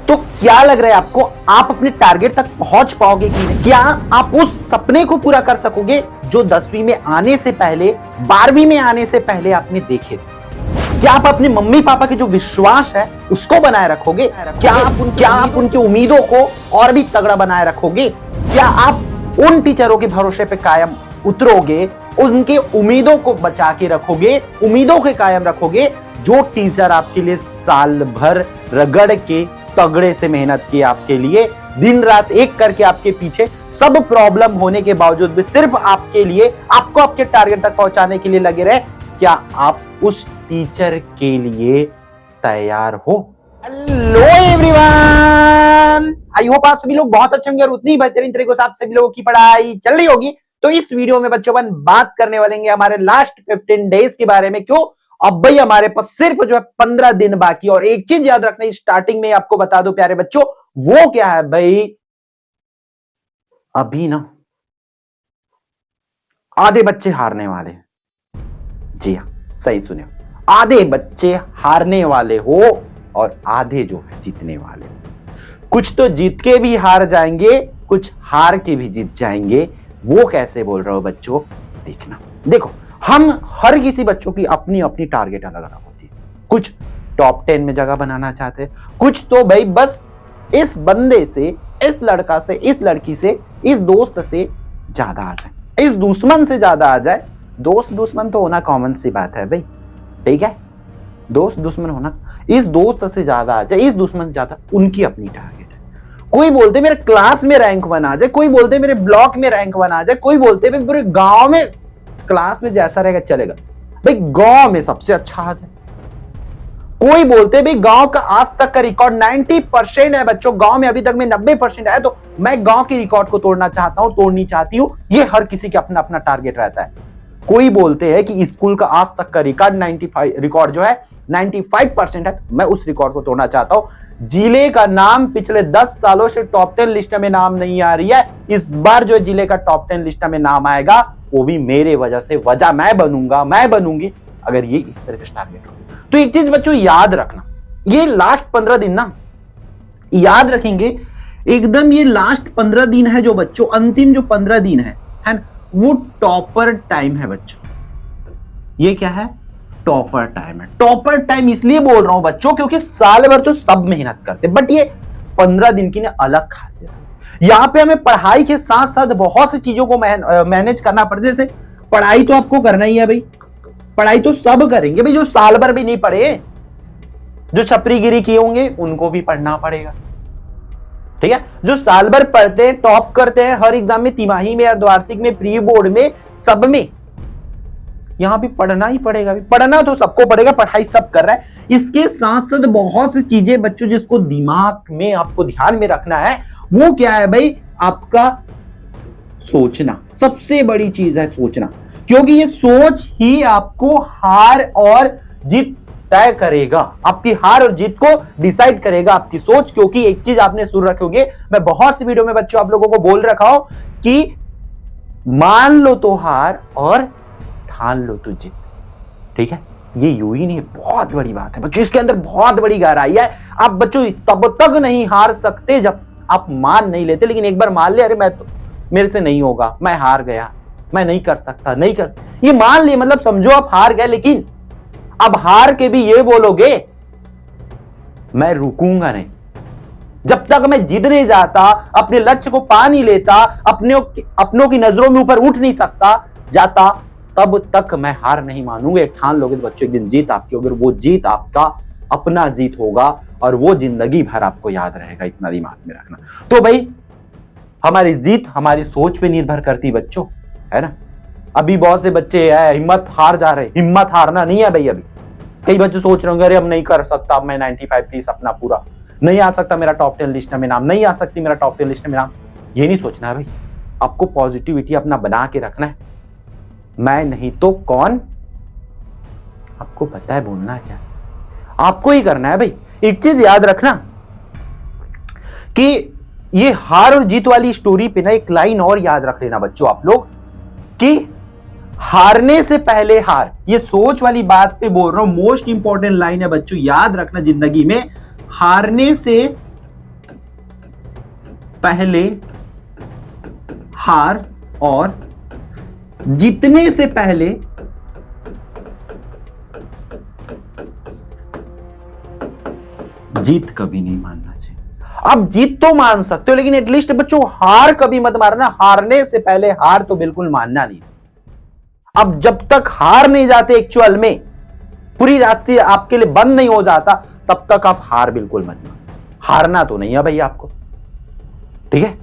तो क्या लग रहा है आपको, आप अपने टारगेट तक पहुंच पाओगे कि नहीं? क्या आप उस सपने को पूरा कर सकोगे जो 10वीं में आने से पहले, 12वीं में आने से पहले आपने देखे थे? क्या आप अपने मम्मी पापा के जो विश्वास है उसको बनाए रखोगे? क्या आप उनकी उम्मीदों को और भी तगड़ा बनाए रखोगे? क्या आप उन टीचरों के भरोसे पे कायम उतरोगे, उनके उम्मीदों को बचा के रखोगे, उम्मीदों के कायम रखोगे, जो टीचर आपके लिए साल भर रगड़ के तगड़े से मेहनत की आपके लिए, दिन रात एक करके आपके पीछे, सब प्रॉब्लम होने के बावजूद भी सिर्फ आपके लिए, आपको आपके टारगेट तक पहुंचाने के लिए लगे रहे? क्या आप उस टीचर के लिए तैयार हो? हेलो एवरीवन, आई होप आप सभी लोग बहुत अच्छे होंगे और उतनी बेहतरीन तरीके से आप सभी लोगों की पढ़ाई चल रही होगी। तो इस वीडियो में बच्चों अपन बात करने वाले हैं हमारे लास्ट 15 डेज के बारे में। क्यों? अब भाई हमारे पास सिर्फ जो है 15 दिन बाकी। और एक चीज याद रखना, स्टार्टिंग में आपको बता दो प्यारे बच्चों, वो क्या है भाई, अभी ना आधे बच्चे हारने वाले। जी हाँ, सही सुने, आधे बच्चे हारने वाले हो और आधे जो है जीतने वाले हो। कुछ तो जीत के भी हार जाएंगे, कुछ हार के भी जीत जाएंगे। वो कैसे बोल रहे हो बच्चों, देखना। देखो, हम हर किसी बच्चों की अपनी अपनी टारगेट अलग अलग होती है। कुछ टॉप 10 में जगह बनाना चाहते हैं, कुछ तो भाई बस इस बंदे से, इस लड़का से, इस लड़की से, इस दोस्त से ज्यादा आ जाए, इस दुश्मन से ज्यादा आ जाए। दोस्त दुश्मन तो होना कॉमन सी बात है भाई, ठीक है? दोस्त दुश्मन होना, इस दोस्त से ज्यादा आ जाए, इस दुश्मन से ज्यादा, उनकी अपनी टारगेट है। कोई बोलते मेरे क्लास में रैंक 1 आ जाए, कोई बोलते मेरे ब्लॉक में रैंक 1 आ जाए, कोई बोलते पूरे गांव में, क्लास में जैसा रहेगा चलेगा भाई, गांव में सबसे अच्छा आ जाए। कोई बोलते भाई गांव का आज तक का रिकॉर्ड 90% है बच्चों, गांव में अभी तक में 90% आया, तो मैं गांव के रिकॉर्ड को तोड़ना चाहता हूं, तोड़नी चाहती हूं। ये हर किसी का अपना अपना टारगेट रहता है। कोई बोलते हैं कि स्कूल का आज तक का रिकॉर्ड जो है 95% है, मैं उस रिकॉर्ड को तोड़ना चाहता हूं। जिले का नाम पिछले 10 सालों से टॉप 10 लिस्ट में नाम नहीं आ रही है, इस बार जो जिले का टॉप 10 लिस्ट में नाम आएगा वो भी मेरे वजह से, वजह मैं बनूंगा, मैं बनूंगी, अगर ये इस तरह का टारगेट हो। तो एक चीज बच्चों याद रखना, ये लास्ट 15 दिन ना याद रखेंगे एकदम, ये लास्ट 15 दिन है जो बच्चों, अंतिम जो 15 दिन है ना, वो टॉपर टाइम है बच्चों। ये क्या है? टॉपर टाइम है। टॉपर टाइम इसलिए बोल रहा हूं बच्चों क्योंकि साल भर तो सब मेहनत करते, बट ये 15 दिन की ना अलग खासियत है। यहां पे हमें पढ़ाई के साथ साथ बहुत सी चीजों को मैनेज करना पड़ता है। जैसे पढ़ाई तो आपको करना ही है भाई, पढ़ाई तो सब करेंगे भाई, जो साल भर भी नहीं पढ़े, जो छपरीगिरी किए होंगे उनको भी पढ़ना पड़ेगा, ठीक है? जो साल भर पढ़ते हैं, टॉप करते हैं हर एग्जाम में, तिमाही में, अर्धवार्षिक में, प्री बोर्ड में, सब में, यहां भी पढ़ना ही पड़ेगा। पढ़ना तो सबको पड़ेगा, पढ़ाई सब कर रहा है। इसके साथ साथ बहुत सी चीजें बच्चों जिसको दिमाग में आपको ध्यान में रखना है, वो क्या है भाई? आपका सोचना। सबसे बड़ी चीज है सोचना, क्योंकि ये सोच ही आपको हार और जीत तय करेगा, आपकी हार और जीत को डिसाइड करेगा आपकी सोच। क्योंकि एक चीज आपने सुन रखे होंगे, मैं बहुत सी वीडियो में बच्चों आप लोगों को बोल रखा हूं कि मान लो तो हार और ठान लो तो जीत, ठीक है? ये यूं ही नहीं, बहुत बड़ी बात है बच्चों, इसके अंदर बहुत बड़ी गहराई है। आप बच्चों तब तक नहीं हार सकते जब आप मान नहीं लेते, लेकिन एक बार मान ले, अरे मेरे से नहीं होगा, मैं हार गया, मैं नहीं कर सकता, नहीं कर सकता, ये मान लिए मतलब समझो आप हार गए। लेकिन अब हार के भी ये बोलोगे मैं रुकूंगा नहीं, जब तक मैं जीत नहीं जाता, अपने लक्ष्य को पा नहीं लेता, अपनों की नजरों में ऊपर उठ नहीं सकता जाता, तब तक मैं हार नहीं मानूंगा। ठान लोगे तो बच्चों एक दिन जीत आपकी होगी, वो जीत आपका अपना जीत होगा और वो जिंदगी भर आपको याद रहेगा, इतना दिमाग में रखना। तो भाई हमारी जीत हमारी सोच पे निर्भर करती बच्चों, है ना? अभी बहुत से बच्चे हैं हिम्मत हार जा रहे, हिम्मत हारना नहीं है भाई। अभी कई बच्चे सोच रहे होंगे अरे अब नहीं कर सकता, मैं 95 की सपना पूरा नहीं आ सकता, मेरा टॉप 10 लिस्ट में नाम नहीं आ सकती, मेरा टॉप 10 लिस्ट में नाम, ये नहीं सोचना है भाई। आपको पॉजिटिविटी अपना बना के रखना है। मैं नहीं तो कौन, आपको पता है बोलना क्या, आपको ही करना है भाई। एक चीज याद रखना कि ये हार और जीत वाली स्टोरी पे ना एक लाइन और याद रख लेना बच्चों आप लोग, कि हारने से पहले हार, ये सोच वाली बात पे बोल रहा हूं, मोस्ट इंपॉर्टेंट लाइन है बच्चों, याद रखना जिंदगी में। हारने से पहले हार और जीतने से पहले जीत कभी नहीं मानना चाहिए। आप जीत तो मान सकते हो, लेकिन एटलीस्ट बच्चों हार कभी मत मानना। हारने से पहले हार तो बिल्कुल मानना नहीं। अब जब तक हार नहीं जाते एक्चुअल में, पूरी रास्ते आपके लिए बंद नहीं हो जाता, तब तक आप हार बिल्कुल मत मानो। हारना तो नहीं है भाई आपको, ठीक है?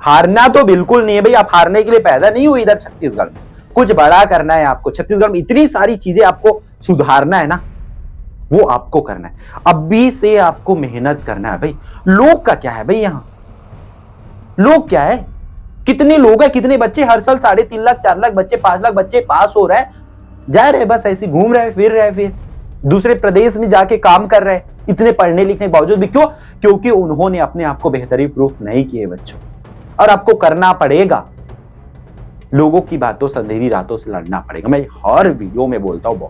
हारना तो बिल्कुल नहीं है भाई। आप हारने के लिए पैदा नहीं हुए इधर छत्तीसगढ़ में। कुछ बड़ा करना है आपको। छत्तीसगढ़ में इतनी सारी चीजें आपको सुधारना है ना, वो आपको करना है। अभी से आपको मेहनत करना है भाई। लोग का क्या है भाई? यहां लोग क्या है? कितने लोग हैं, कितने बच्चे हर साल 3.5 लाख 4 लाख बच्चे 5 लाख बच्चे पास हो रहे हैं, जा रहे बस ऐसे घूम रहे फिर रहे, फिर दूसरे प्रदेश में जाके काम कर रहे हैं, इतने पढ़ने लिखने के बावजूद भी। क्यों? क्योंकि उन्होंने अपने आप को बेहतरीन प्रूफ नहीं किए बच्चों। और आपको करना पड़ेगा। लोगों की बातों से अंधेरी रातों से लड़ना पड़ेगा। मैं हर वीडियो में बोलता हूं,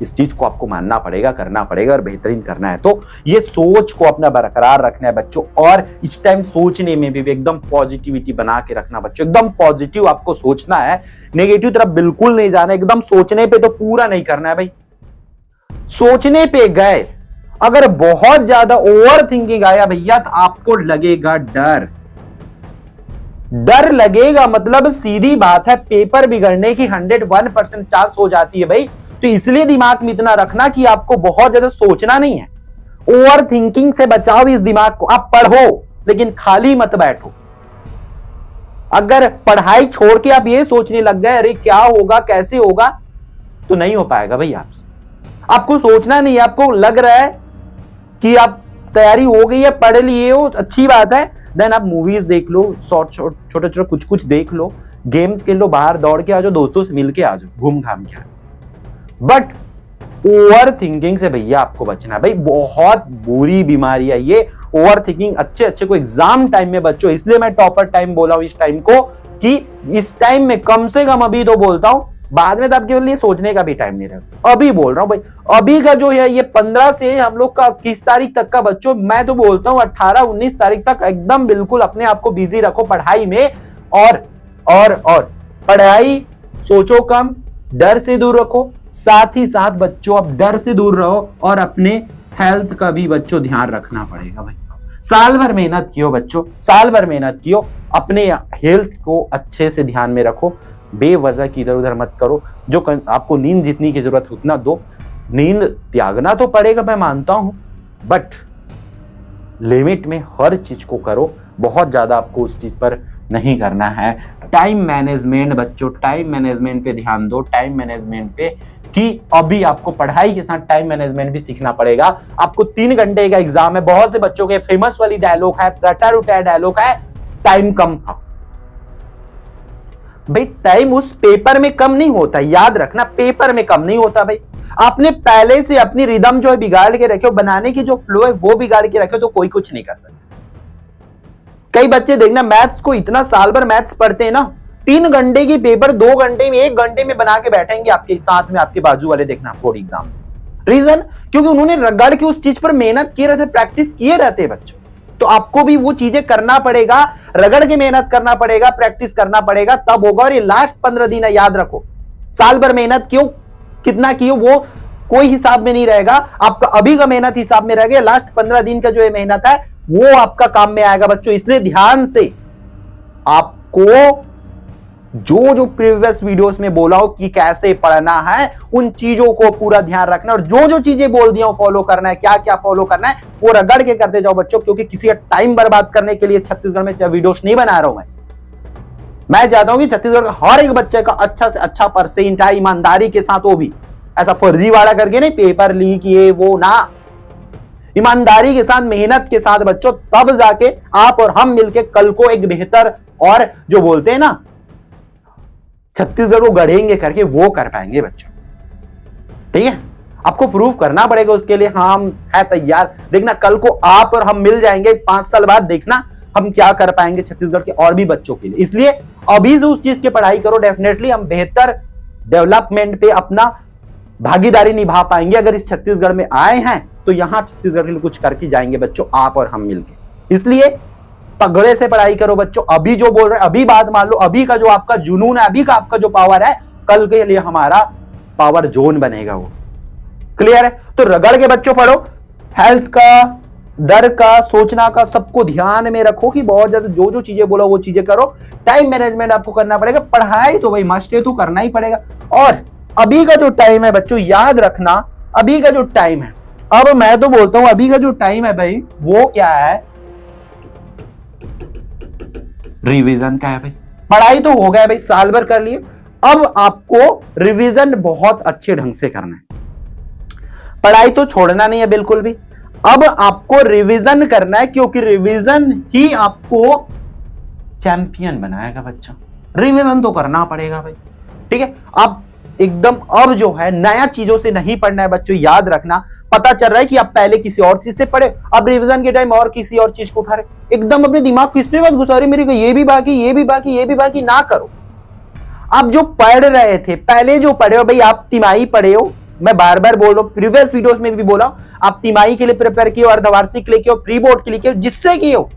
इस चीज को आपको मानना पड़ेगा, करना पड़ेगा और बेहतरीन करना है। तो ये सोच को अपना बरकरार रखना है बच्चों। और इस टाइम सोचने में भी एकदम पॉजिटिविटी बना के रखना बच्चों। एकदम पॉजिटिव आपको सोचना है, नेगेटिव तरफ बिल्कुल नहीं जाना। एकदम सोचने पे तो पूरा नहीं करना है भाई। सोचने पे गए, अगर बहुत ज्यादा ओवर थिंकिंग आया भैया, तो आपको लगेगा डर। डर लगेगा मतलब सीधी बात है, पेपर बिगड़ने की 101% चांस हो जाती है भाई। तो इसलिए दिमाग में इतना रखना कि आपको बहुत ज्यादा सोचना नहीं है। ओवर थिंकिंग से बचाओ इस दिमाग को। आप पढ़ो, लेकिन खाली मत बैठो। अगर पढ़ाई छोड़ के आप ये सोचने लग गए अरे क्या होगा कैसे होगा, तो नहीं हो पाएगा भाई आपसे। आपको सोचना नहीं है। आपको लग रहा है कि आप तैयारी हो गई है, पढ़ लिए हो, अच्छी बात है, देन आप मूवीज देख लो, छोटे छोटे कुछ देख लो, गेम्स खेल लो, बाहर दौड़ के आ जाओ, दोस्तों से मिल के आ जाओ, घूम घाम के आ जाओ। बट ओवर थिंकिंग से भैया आपको बचना है भाई। बहुत बुरी बीमारी है ये ओवर थिंकिंग। अच्छे को एग्जाम टाइम में बच्चों, इसलिए मैं टॉपर टाइम बोला हूं इस टाइम को, कि इस टाइम में कम से कम, अभी तो बोलता हूं, बाद में तो आपके लिए सोचने का भी टाइम नहीं रहेगा। अभी बोल रहा हूं भाई, अभी का जो है ये 15 से हम लोग का 21 तारीख तक का बच्चों, मैं तो बोलता हूं 18-19 तारीख तक एकदम बिल्कुल अपने आप को बिजी रखो पढ़ाई में। और पढ़ाई सोचो कम, डर से दूर रखो। साथ ही साथ बच्चों अब डर से दूर रहो और अपने हेल्थ का भी बच्चों ध्यान रखना पड़ेगा भाई। साल भर मेहनत कियो बच्चों, साल भर मेहनत कियो, अपने हेल्थ को अच्छे से ध्यान में रखो। बेवजह की इधर उधर मत करो। जो आपको नींद जितनी की जरूरत उतना दो। नींद त्यागना तो पड़ेगा, मैं मानता हूं, बट लिमिट में हर चीज को करो। बहुत ज्यादा आपको उस चीज पर नहीं करना है। टाइम मैनेजमेंट बच्चों, टाइम मैनेजमेंट पे ध्यान दो। टाइम मैनेजमेंट पे कि अभी आपको पढ़ाई के साथ टाइम मैनेजमेंट भी सीखना पड़ेगा। आपको 3 घंटे का एग्जाम है। बहुत से बच्चों के फेमस वाली डायलॉग है, रटा रुटा डायलॉग है, टाइम कम था भाई। टाइम उस पेपर में कम नहीं होता, याद रखना, पेपर में कम नहीं होता भाई। आपने पहले से अपनी रिदम जो है बिगाड़ के रखे हो, बनाने की जो फ्लो है वो बिगाड़ के रखे हो, तो कोई कुछ नहीं कर सकता। कई बच्चे देखना मैथ्स को इतना साल भर मैथ्स पढ़ते हैं ना, 3 घंटे की पेपर 2 घंटे में 1 घंटे में बना के बैठेंगे आपके साथ में, आपके बाजू वाले देखना बोर्ड एग्जाम। रीजन क्योंकि उन्होंने रगड़ के उस चीज पर मेहनत किए रहते, प्रैक्टिस किए रहते बच्चों। तो आपको भी वो चीजें करना पड़ेगा, रगड़ के मेहनत करना पड़ेगा, प्रैक्टिस करना पड़ेगा, तब होगा। और ये लास्ट 15 दिन है, याद रखो। साल भर मेहनत क्यों, कितना कियो, वो कोई हिसाब में नहीं रहेगा। आपका अभी का मेहनत हिसाब में रहेगा। लास्ट 15 दिन का जो ये मेहनत है वो आपका काम में आएगा बच्चों। इसलिए ध्यान से आपको जो प्रीवियस वीडियोस में बोला हो कि कैसे पढ़ना है, उन चीजों को पूरा ध्यान रखना। और जो चीजें बोल दिया फॉलो करना है, क्या क्या फॉलो करना है, वो रगड़ के करते जाओ बच्चों। क्योंकि किसी का टाइम बर्बाद करने के लिए छत्तीसगढ़ में वीडियोस नहीं बना रहा हूं मैं चाहता हूं कि छत्तीसगढ़ का हर एक बच्चे का अच्छा से अच्छा परसेंट आए, ईमानदारी के साथ। वो भी ऐसा फर्जीवाड़ा करके नहीं, पेपर लीक ये वो ना, ईमानदारी के साथ, मेहनत के साथ बच्चों, तब जाके आप और हम मिलके कल को एक बेहतर, और जो बोलते हैं ना छत्तीसगढ़ को गढ़ेंगे करके, वो कर पाएंगे बच्चों। ठीक है, आपको प्रूव करना पड़ेगा उसके लिए। हाँ, हम है तैयार। देखना कल को आप और हम मिल जाएंगे 5 साल बाद, देखना हम क्या कर पाएंगे छत्तीसगढ़ के और भी बच्चों के लिए। इसलिए अभी से उस चीज की पढ़ाई करो। डेफिनेटली हम बेहतर डेवलपमेंट पे अपना भागीदारी निभा पाएंगे। अगर इस छत्तीसगढ़ में आए हैं तो यहां छत्तीसगढ़ के लिए कुछ करके जाएंगे बच्चों, आप और हम मिलकर। इसलिए तगड़े से पढ़ाई करो बच्चों। अभी जो बोल रहे हैं, अभी बात मान लो, अभी का जो आपका जुनून है, अभी का आपका जो पावर है, कल के लिए हमारा पावर जोन बनेगा वो। क्लियर है? तो रगड़ के बच्चों पढ़ो। हेल्थ का, डर का, सोचना का, सबको ध्यान में रखो कि बहुत ज्यादा जो जो चीजें बोला वो चीजें करो। टाइम मैनेजमेंट आपको करना पड़ेगा। पढ़ाई तो भाई मस्ट है, तो करना ही पड़ेगा। और अभी का जो टाइम है बच्चों, याद रखना, अभी का जो टाइम है, अब मैं तो बोलता हूं अभी का जो टाइम है भाई, वो क्या है? रिवीजन का है भाई। पढ़ाई तो हो गया भाई, साल भर कर लिए, अब आपको रिवीजन बहुत अच्छे ढंग से करना है। पढ़ाई तो छोड़ना नहीं है बिल्कुल भी, अब आपको रिवीजन करना है, क्योंकि रिवीजन ही आपको चैंपियन बनाएगा बच्चों। रिवीजन तो करना पड़ेगा भाई, ठीक है? अब एकदम अब जो है नया चीजों से नहीं पढ़ना है बच्चों, याद रखना। पता चल रहा है कि आप पहले किसी और चीज से पढ़े, अब रिवीजन के टाइम और किसी और चीज को उठा रहे, एकदम अपने दिमाग किसमें बस घुसा रहे, मेरे को ये भी बाकी, ये भी बाकी, ये भी बाकी ना करो। आप जो पढ़ रहे थे पहले, जो पढ़े हो भाई, आप तिमाही पढ़े हो, मैं बार बार बोल रहा हूं, प्रीवियस वीडियोस में भी बोला, आप तिमाही के लिए प्रिपेयर किए हो, अर्धवार्षिक के लिए किए हो, प्री बोर्ड के लिए किए हो, जिससे किए हो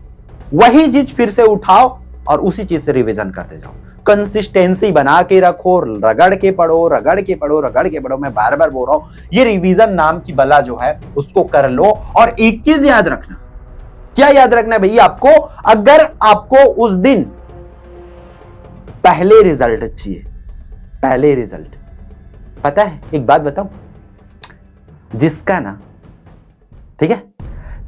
वही चीज फिर से उठाओ और उसी चीज से रिवीजन करते जाओ। कंसिस्टेंसी बना के रखो, रगड़ के पढ़ो, रगड़ के पढ़ो, रगड़ के पढ़ो। मैं बार बार बोल रहा हूं, ये रिवीजन नाम की बला जो है उसको कर लो। और एक चीज याद रखना, क्या याद रखना है भैया आपको? अगर आपको उस दिन पहले रिजल्ट चाहिए, पहले रिजल्ट, पता है एक बात बताऊं, जिसका ना, ठीक है,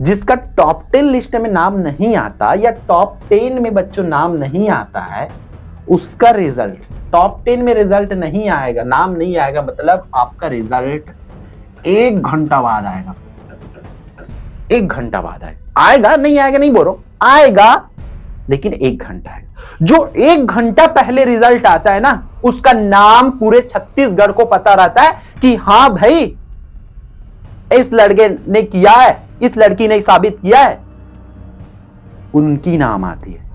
जिसका टॉप 10 लिस्ट में नाम नहीं आता या टॉप 10 में बच्चों नाम नहीं आता है, उसका रिजल्ट टॉप 10 में रिजल्ट नहीं आएगा, नाम नहीं आएगा, मतलब आपका रिजल्ट 1 घंटा बाद आएगा। 1 घंटा बाद आएगा, नहीं आएगा नहीं बोलो, आएगा, लेकिन 1 घंटा है। जो 1 घंटा पहले रिजल्ट आता है ना, उसका नाम पूरे छत्तीसगढ़ को पता रहता है कि हां भाई इस लड़के ने किया है, इस लड़की ने साबित किया है, उनकी नाम आती है।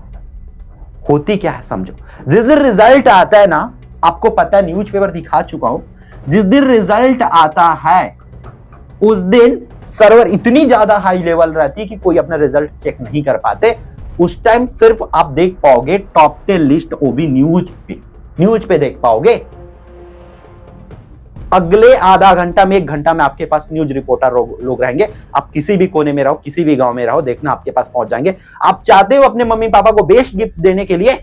होती क्या है समझो, जिस दिन रिजल्ट आता है ना, आपको पता है, न्यूज़पेपर दिखा चुका हूं, जिस दिन रिजल्ट आता है उस दिन सर्वर इतनी ज्यादा हाई लेवल रहती है कि कोई अपना रिजल्ट चेक नहीं कर पाते। उस टाइम सिर्फ आप देख पाओगे टॉप 10 लिस्ट, वो भी न्यूज पे देख पाओगे। अगले आधा घंटा में 1 घंटा में आपके पास न्यूज रिपोर्टर लोग रहेंगे। आप किसी भी कोने में रहो, किसी भी गांव में रहो, देखना आपके पास पहुंच जाएंगे। आप चाहते हो अपने मम्मी पापा को बेस्ट गिफ्ट देने के लिए,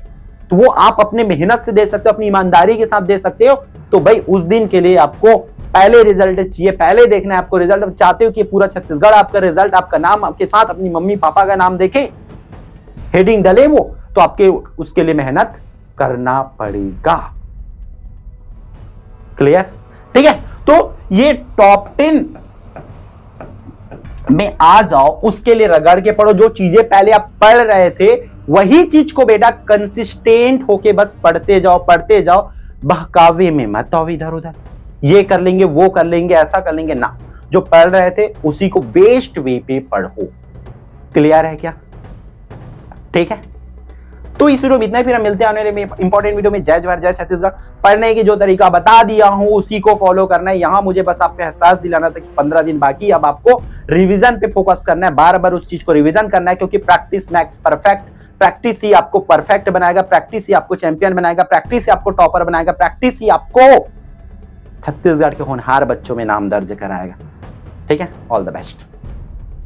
तो वो आप अपने मेहनत से दे सकते हो, अपनी ईमानदारी के साथ दे सकते हो। तो भाई उस दिन के लिए आपको पहले रिजल्ट चाहिए, पहले देखना है आपको रिजल्ट। चाहते हो कि पूरा छत्तीसगढ़ आपका रिजल्ट, आपका नाम आपके साथ अपनी मम्मी पापा का नाम देखे, हेडिंग डले वो, तो आपके उसके लिए मेहनत करना पड़ेगा। क्लियर? ठीक है? तो ये टॉप 10 में आ जाओ, उसके लिए रगड़ के पढ़ो। जो चीजें पहले आप पढ़ रहे थे वही चीज को बेटा कंसिस्टेंट होके बस पढ़ते जाओ, पढ़ते जाओ। बहकावे में मत आओ इधर उधर, ये कर लेंगे, वो कर लेंगे, ऐसा कर लेंगे ना। जो पढ़ रहे थे उसी को बेस्ट वे पे पढ़ो। क्लियर है क्या? ठीक है? तो इस वीडियो में इतना ही, फिर हम मिलते हैं आने वाले इंपॉर्टेंट वीडियो में। जय जवाहर, जय छत्तीसगढ़। पढ़ने की जो तरीका बता दिया हूं उसी को फॉलो करना है। यहां मुझे बस आपको एहसास दिलाना था कि 15 दिन बाकी, अब आपको रिवीजन पे फोकस करना है, बार बार उस चीज को रिवीजन करना है, क्योंकि प्रैक्टिस मैक्स परफेक्ट। प्रैक्टिस ही आपको परफेक्ट बनाएगा, प्रैक्टिस ही आपको चैंपियन बनाएगा, प्रैक्टिस ही आपको टॉपर बनाएगा, प्रैक्टिस ही आपको छत्तीसगढ़ के होनहार बच्चों में नाम दर्ज कराएगा। ठीक है? All the best.